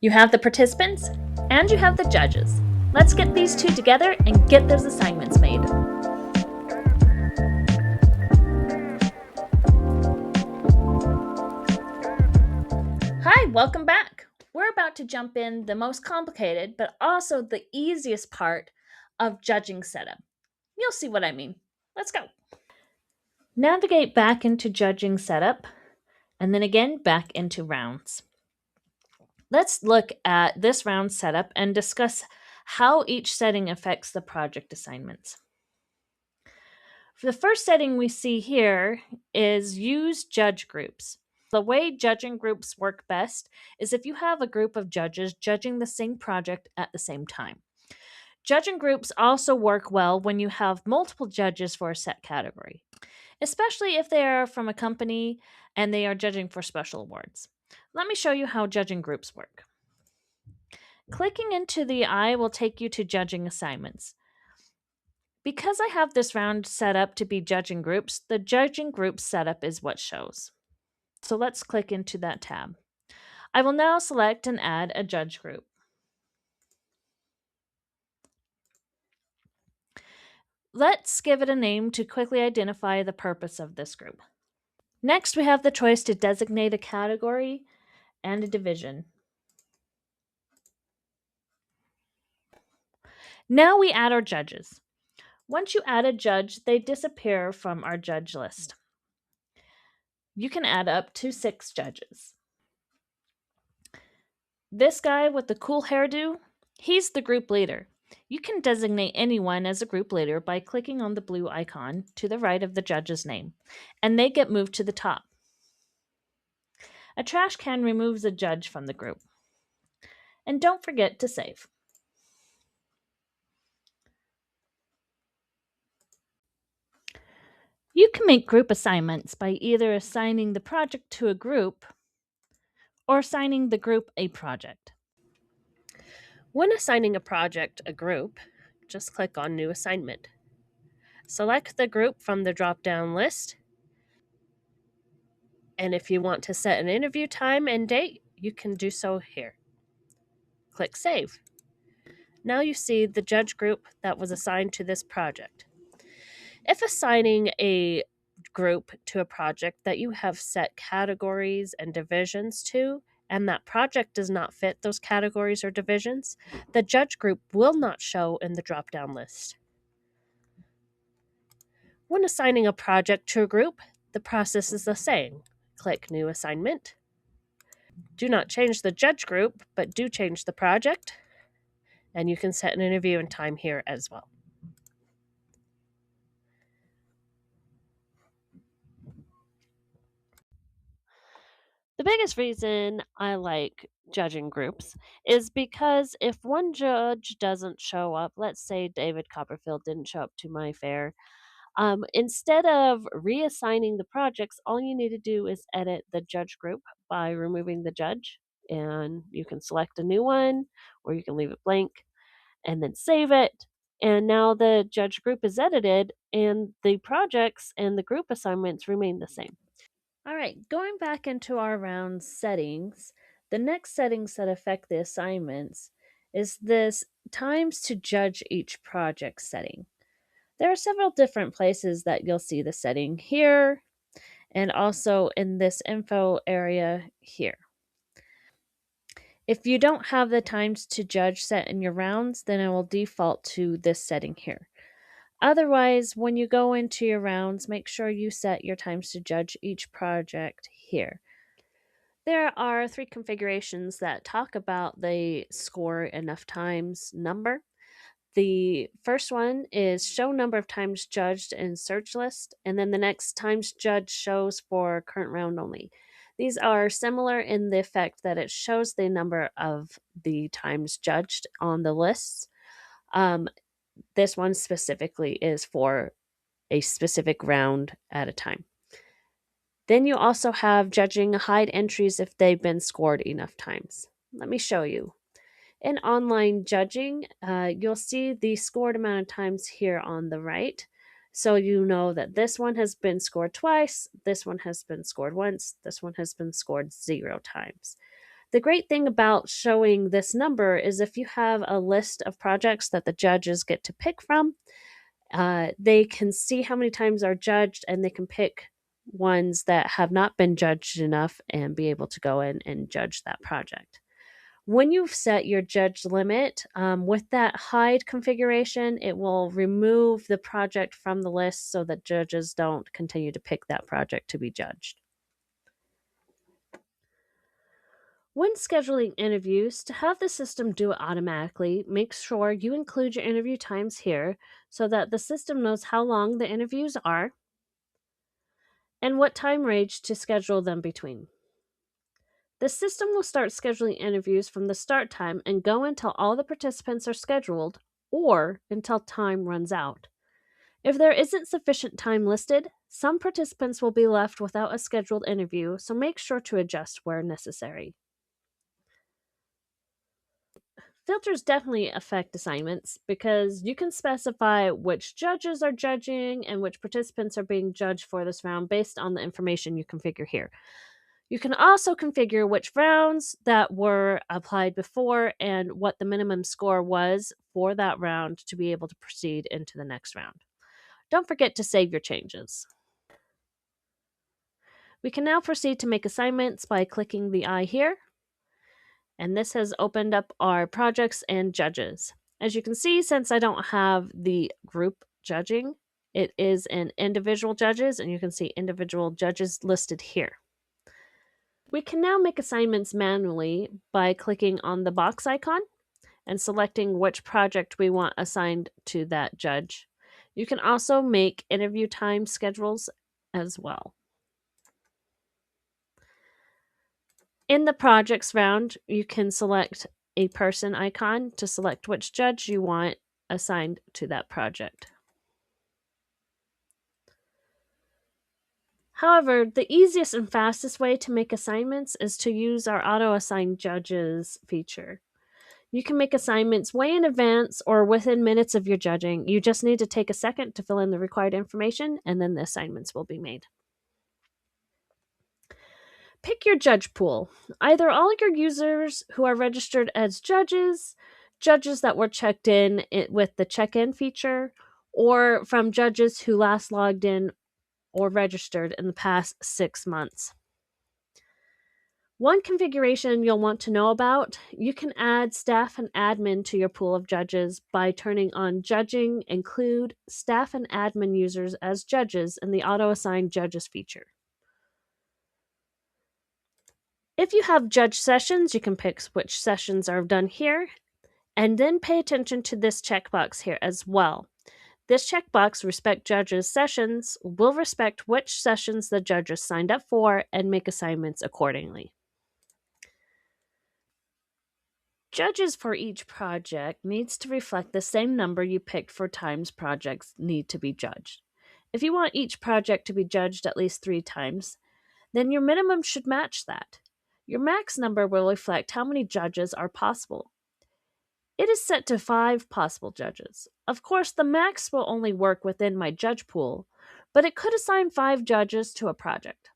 You have the participants and you have the judges. Let's get these two together and get those assignments made. Hi, welcome back. We're about to jump in the most complicated, but also the easiest part of judging setup. You'll see what I mean. Let's go. Navigate back into judging setup, and then again back into rounds. Let's look at this round setup and discuss how each setting affects the project assignments. The first setting we see here is use judge groups. The way judging groups work best is if you have a group of judges judging the same project at the same time. Judging groups also work well when you have multiple judges for a set category, especially if they are from a company and they are judging for special awards. Let me show you how judging groups work. Clicking into the eye will take you to judging assignments. Because I have this round set up to be judging groups, the judging group setup is what shows. So let's click into that tab. I will now select and add a judge group. Let's give it a name to quickly identify the purpose of this group. Next, we have the choice to designate a category and a division. Now we add our judges. Once you add a judge, they disappear from our judge list. You can add up to 6 judges. This guy with the cool hairdo, he's the group leader. You can designate anyone as a group leader by clicking on the blue icon to the right of the judge's name, and they get moved to the top. A trash can removes a judge from the group. And don't forget to save. You can make group assignments by either assigning the project to a group or assigning the group a project. When assigning a project a group, just click on New Assignment. Select the group from the drop-down list, and if you want to set an interview time and date, you can do so here. Click Save. Now you see the judge group that was assigned to this project. If assigning a group to a project that you have set categories and divisions to, and that project does not fit those categories or divisions, the judge group will not show in the drop-down list. When assigning a project to a group, the process is the same. Click New Assignment. Do not change the judge group, but do change the project, and you can set an interview and time here as well. The biggest reason I like judging groups is because if one judge doesn't show up, let's say David Copperfield didn't show up to my fair, instead of reassigning the projects, all you need to do is edit the judge group by removing the judge, and you can select a new one or you can leave it blank and then save it. And now the judge group is edited and the projects and the group assignments remain the same. All right, going back into our round settings, the next settings that affect the assignments is this times to judge each project setting. There are several different places that you'll see the setting here and also in this info area here. If you don't have the times to judge set in your rounds, then it will default to this setting here. Otherwise, when you go into your rounds, make sure you set your times to judge each project here. There are 3 configurations that talk about the score enough times number. The first one is show number of times judged in search list, and then the next times judged shows for current round only. These are similar in the effect that it shows the number of the times judged on the lists. This one specifically is for a specific round at a time. Then you also have judging hide entries if they've been scored enough times. Let me show you. In online judging, you'll see the scored amount of times here on the right. So you know that this one has been scored twice, this one has been scored once, this one has been scored 0 times. The great thing about showing this number is if you have a list of projects that the judges get to pick from, they can see how many times are judged and they can pick ones that have not been judged enough and be able to go in and judge that project. When you've set your judge limit, with that hide configuration, it will remove the project from the list so that judges don't continue to pick that project to be judged. When scheduling interviews, to have the system do it automatically, make sure you include your interview times here so that the system knows how long the interviews are and what time range to schedule them between. The system will start scheduling interviews from the start time and go until all the participants are scheduled or until time runs out. If there isn't sufficient time listed, some participants will be left without a scheduled interview, so make sure to adjust where necessary. Filters definitely affect assignments because you can specify which judges are judging and which participants are being judged for this round based on the information you configure here. You can also configure which rounds that were applied before and what the minimum score was for that round to be able to proceed into the next round. Don't forget to save your changes. We can now proceed to make assignments by clicking the eye here. And this has opened up our projects and judges. As you can see, since I don't have the group judging, it is in individual judges, and you can see individual judges listed here. We can now make assignments manually by clicking on the box icon and selecting which project we want assigned to that judge. You can also make interview time schedules as well. In the projects round, you can select a person icon to select which judge you want assigned to that project. However, the easiest and fastest way to make assignments is to use our auto assign judges feature. You can make assignments way in advance or within minutes of your judging. You just need to take a second to fill in the required information, and then the assignments will be made. Pick your judge pool. Either all your users who are registered as judges, judges that were checked in with the check-in feature, or from judges who last logged in or registered in the past 6 months. One configuration you'll want to know about, you can add staff and admin to your pool of judges by turning on Judging Include Staff and Admin Users as Judges in the Auto Assign Judges feature. If you have judge sessions, you can pick which sessions are done here, and then pay attention to this checkbox here as well. This checkbox, Respect Judges Sessions, will respect which sessions the judges signed up for and make assignments accordingly. Judges for each project needs to reflect the same number you picked for times projects need to be judged. If you want each project to be judged at least 3 times, then your minimum should match that. Your max number will reflect how many judges are possible. It is set to 5 possible judges. Of course, the max will only work within my judge pool, but it could assign 5 judges to a project.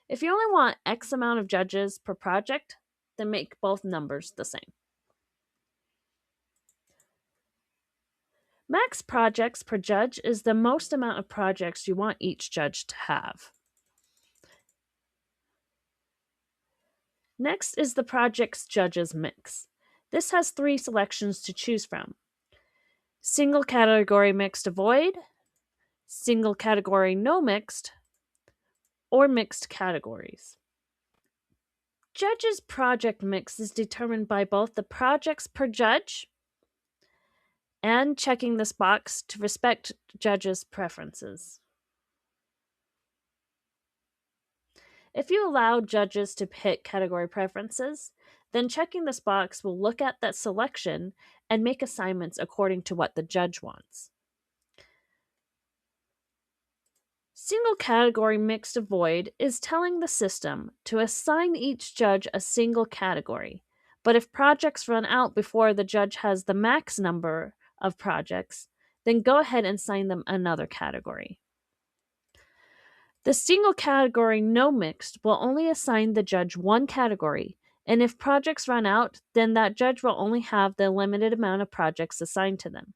If you only want X amount of judges per project, then make both numbers the same. Max projects per judge is the most amount of projects you want each judge to have. Next is the project's judges mix. This has 3 selections to choose from: single category mixed avoid, single category no mixed, or mixed categories. Judges' project mix is determined by both the projects per judge and checking this box to respect judges' preferences. If you allow judges to pick category preferences, then checking this box will look at that selection and make assignments according to what the judge wants. Single category mixed avoid is telling the system to assign each judge a single category, but if projects run out before the judge has the max number of projects, then go ahead and assign them another category. The single category no mixed will only assign the judge one category And if projects run out, then that judge will only have the limited amount of projects assigned to them.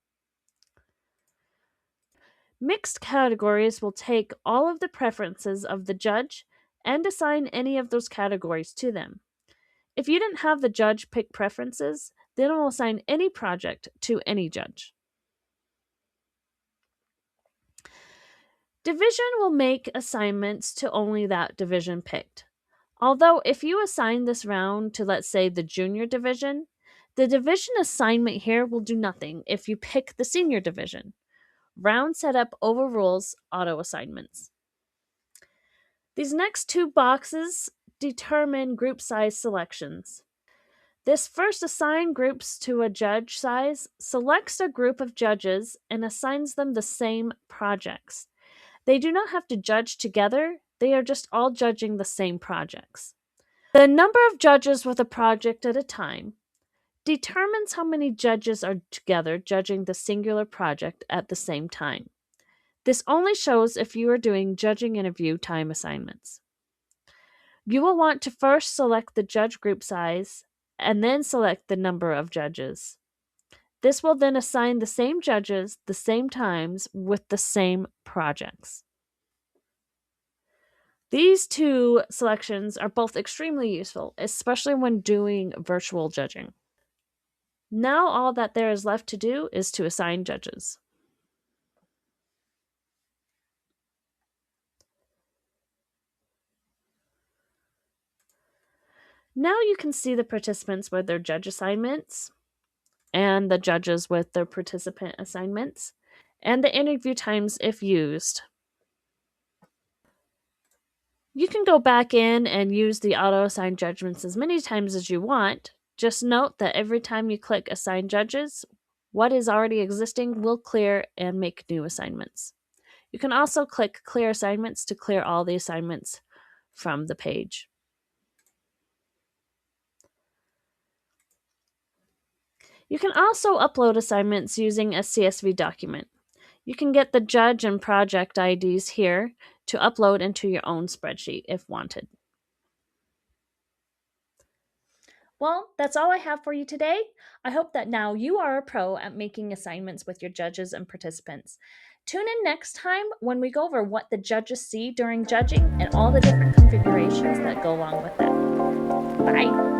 Mixed categories will take all of the preferences of the judge and assign any of those categories to them. If you didn't have the judge pick preferences, then it will assign any project to any judge. Division will make assignments to only that division picked. Although, if you assign this round to, let's say, the junior division, the division assignment here will do nothing if you pick the senior division. Round setup overrules auto assignments. These next two boxes determine group size selections. This first assign groups to a judge size selects a group of judges and assigns them the same projects. They do not have to judge together, they are just all judging the same projects. The number of judges with a project at a time determines how many judges are together judging the singular project at the same time. This only shows if you are doing judging interview time assignments. You will want to first select the judge group size and then select the number of judges. This will then assign the same judges the same times with the same projects. These two selections are both extremely useful, especially when doing virtual judging. Now all that there is left to do is to assign judges. Now you can see the participants with their judge assignments and the judges with their participant assignments and the interview times if used. You can go back in and use the auto-assign judgments as many times as you want. Just note that every time you click Assign Judges, what is already existing will clear and make new assignments. You can also click Clear Assignments to clear all the assignments from the page. You can also upload assignments using a CSV document. You can get the judge and project IDs here to upload into your own spreadsheet if wanted. Well, that's all I have for you today. I hope that now you are a pro at making assignments with your judges and participants. Tune in next time when we go over what the judges see during judging and all the different configurations that go along with that. Bye.